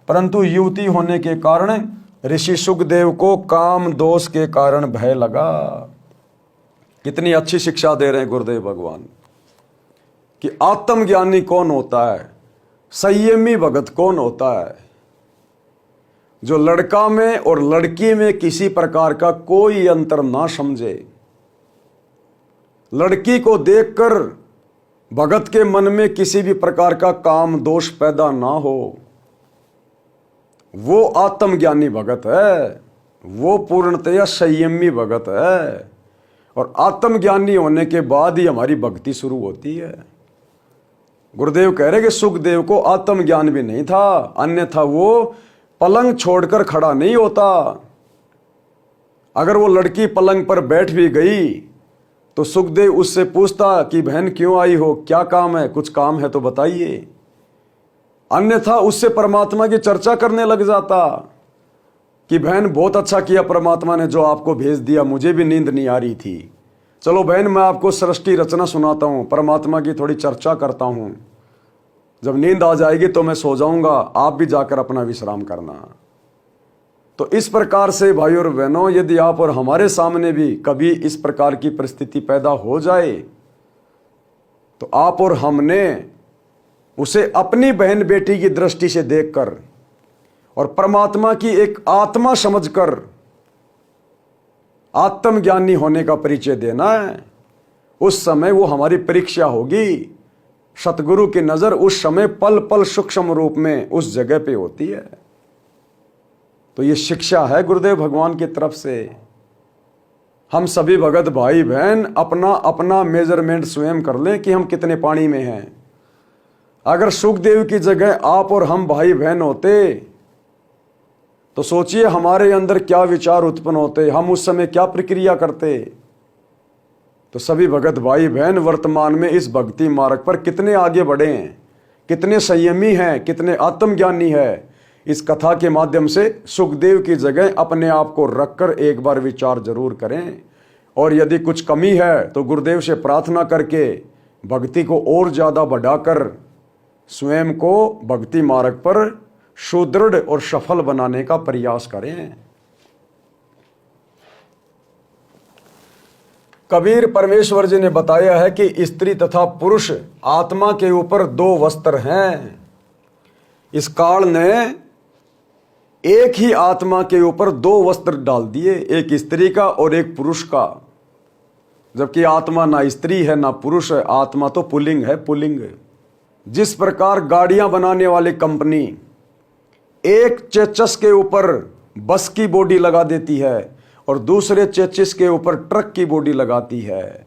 परंतु युवती होने के कारण ऋषि सुखदेव को काम दोष के कारण भय लगा। कितनी अच्छी शिक्षा दे रहे हैं गुरुदेव भगवान कि आत्मज्ञानी कौन होता है, संयमी भगत कौन होता है, जो लड़का में और लड़की में किसी प्रकार का कोई अंतर ना समझे, लड़की को देखकर भगत के मन में किसी भी प्रकार का काम दोष पैदा ना हो, वो आत्मज्ञानी भगत है, वो पूर्णतया संयमी भगत है। और आत्मज्ञानी होने के बाद ही हमारी भक्ति शुरू होती है। गुरुदेव कह रहे कि सुखदेव को आत्मज्ञान भी नहीं था, अन्यथा वो पलंग छोड़कर खड़ा नहीं होता। अगर वो लड़की पलंग पर बैठ भी गई तो सुखदेव उससे पूछता कि बहन क्यों आई हो, क्या काम है, कुछ काम है तो बताइए। अन्यथा उससे परमात्मा की चर्चा करने लग जाता कि बहन बहुत अच्छा किया परमात्मा ने जो आपको भेज दिया, मुझे भी नींद नहीं आ रही थी, चलो बहन मैं आपको सृष्टि रचना सुनाता हूँ, परमात्मा की थोड़ी चर्चा करता हूँ, जब नींद आ जाएगी तो मैं सो जाऊंगा, आप भी जाकर अपना विश्राम करना। तो इस प्रकार से भाई और बहनों, यदि आप और हमारे सामने भी कभी इस प्रकार की परिस्थिति पैदा हो जाए तो आप और हमने उसे अपनी बहन बेटी की दृष्टि से देखकर और परमात्मा की एक आत्मा समझकर आत्मज्ञानी होने का परिचय देना है। उस समय वो हमारी परीक्षा होगी। सतगुरु की नजर उस समय पल पल सूक्ष्म रूप में उस जगह पे होती है। तो ये शिक्षा है गुरुदेव भगवान की तरफ से। हम सभी भगत भाई बहन अपना अपना मेजरमेंट स्वयं कर लें कि हम कितने पानी में हैं। अगर सुखदेव की जगह आप और हम भाई बहन होते तो सोचिए हमारे अंदर क्या विचार उत्पन्न होते, हम उस समय क्या प्रक्रिया करते। तो सभी भगत भाई बहन वर्तमान में इस भक्ति मार्ग पर कितने आगे बढ़े हैं, कितने संयमी हैं, कितने आत्मज्ञानी है। इस कथा के माध्यम से सुखदेव की जगह अपने आप को रखकर एक बार विचार जरूर करें। और यदि कुछ कमी है तो गुरुदेव से प्रार्थना करके भक्ति को और ज़्यादा बढ़ाकर स्वयं को भक्ति मार्ग पर सुदृढ़ और सफल बनाने का प्रयास करें। कबीर परमेश्वर जी ने बताया है कि स्त्री तथा पुरुष आत्मा के ऊपर दो वस्त्र हैं। इस काल ने एक ही आत्मा के ऊपर दो वस्त्र डाल दिए, एक स्त्री का और एक पुरुष का। जबकि आत्मा ना स्त्री है ना पुरुष है, आत्मा तो पुल्लिंग है, पुल्लिंग। जिस प्रकार गाड़ियां बनाने वाली कंपनी एक चेचिस के ऊपर बस की बॉडी लगा देती है और दूसरे चेचिस के ऊपर ट्रक की बॉडी लगाती है,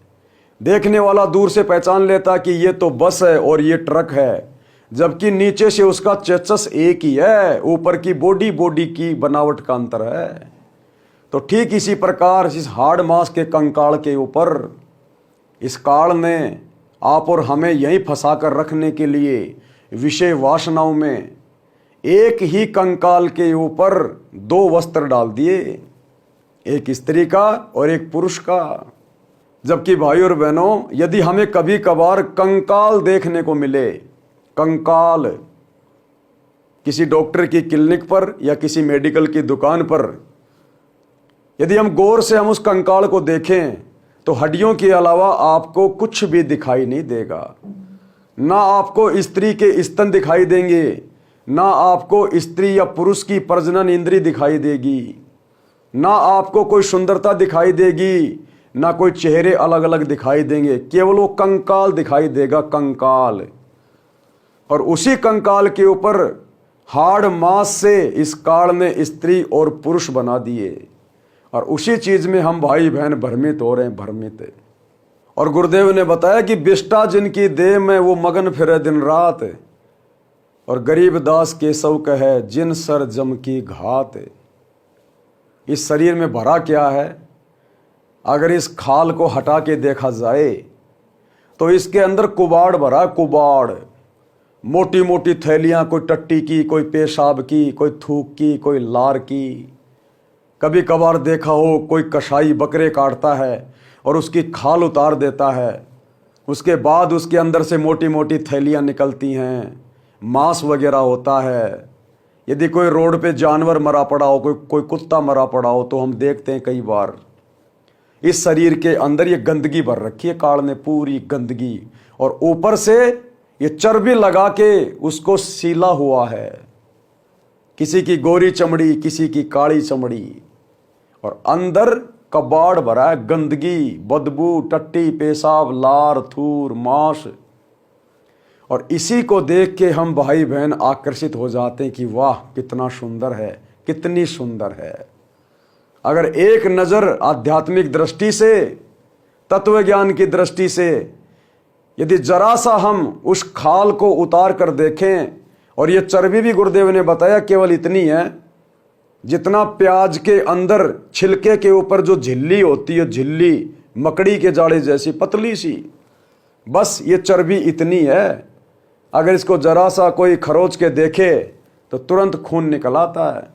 देखने वाला दूर से पहचान लेता कि ये तो बस है और ये ट्रक है, जबकि नीचे से उसका चेचिस एक ही है, ऊपर की बॉडी की बनावट का अंतर है। तो ठीक इसी प्रकार इस हाड़ मांस के कंकाल के ऊपर इस काल ने आप और हमें यहीं फंसा कर रखने के लिए विषय वासनाओं में एक ही कंकाल के ऊपर दो वस्त्र डाल दिए, एक स्त्री का और एक पुरुष का। जबकि भाई और बहनों, यदि हमें कभी कभार कंकाल देखने को मिले, कंकाल किसी डॉक्टर की क्लिनिक पर या किसी मेडिकल की दुकान पर, यदि हम गौर से हम उस कंकाल को देखें तो हड्डियों के अलावा आपको कुछ भी दिखाई नहीं देगा। ना आपको स्त्री के स्तन दिखाई देंगे, ना आपको स्त्री या पुरुष की प्रजनन इंद्री दिखाई देगी, ना आपको कोई सुंदरता दिखाई देगी, ना कोई चेहरे अलग अलग दिखाई देंगे। केवल वो कंकाल दिखाई देगा, कंकाल। और उसी कंकाल के ऊपर हाड़ मांस से इस काल ने स्त्री और पुरुष बना दिए, और उसी चीज में हम भाई बहन भ्रमित हो रहे हैं, भ्रमित। और गुरुदेव ने बताया कि बिष्टा जिनकी देह में वो मगन फिरे दिन रात, और गरीब दास केशव कहे जिन सर जम की घात। इस शरीर में भरा क्या है? अगर इस खाल को हटा के देखा जाए तो इसके अंदर कुबाड़ भरा, कुबाड़, मोटी मोटी थैलियां, कोई टट्टी की, कोई पेशाब की, कोई थूक की, कोई लार की। कभी कभार देखा हो कोई कसाई बकरे काटता है और उसकी खाल उतार देता है, उसके बाद उसके अंदर से मोटी मोटी थैलियां निकलती हैं, मांस वगैरह होता है। यदि कोई रोड पे जानवर मरा पड़ा हो, कोई कुत्ता मरा पड़ा हो, तो हम देखते हैं कई बार इस शरीर के अंदर ये गंदगी भर रखी है, काल ने पूरी गंदगी, और ऊपर से ये चर्बी लगा के उसको सीला हुआ है। किसी की गोरी चमड़ी, किसी की काली चमड़ी, और अंदर कबाड़ भरा है गंदगी, बदबू, टट्टी, पेशाब, लार, थूर, मांस। और इसी को देख के हम भाई बहन आकर्षित हो जाते हैं कि वाह कितना सुंदर है, कितनी सुंदर है। अगर एक नज़र आध्यात्मिक दृष्टि से, तत्व ज्ञान की दृष्टि से यदि जरा सा हम उस खाल को उतार कर देखें, और ये चर्बी भी गुरुदेव ने बताया केवल इतनी है जितना प्याज के अंदर छिलके के ऊपर जो झिल्ली होती है, झिल्ली मकड़ी के जाड़े जैसी पतली सी, बस ये चर्बी इतनी है। अगर इसको जरा सा कोई खरोच के देखे तो तुरंत खून निकल आता है।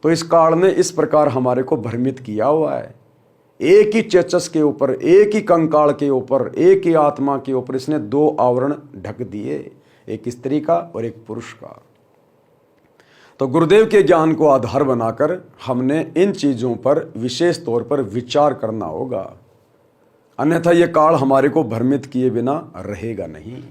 तो इस काल ने इस प्रकार हमारे को भ्रमित किया हुआ है। एक ही चेचस के ऊपर, एक ही कंकाल के ऊपर, एक ही आत्मा के ऊपर इसने दो आवरण ढक दिए, एक स्त्री का और एक पुरुष का। तो गुरुदेव के ज्ञान को आधार बनाकर हमने इन चीज़ों पर विशेष तौर पर विचार करना होगा, अन्यथा ये काल हमारे को भ्रमित किए बिना रहेगा नहीं।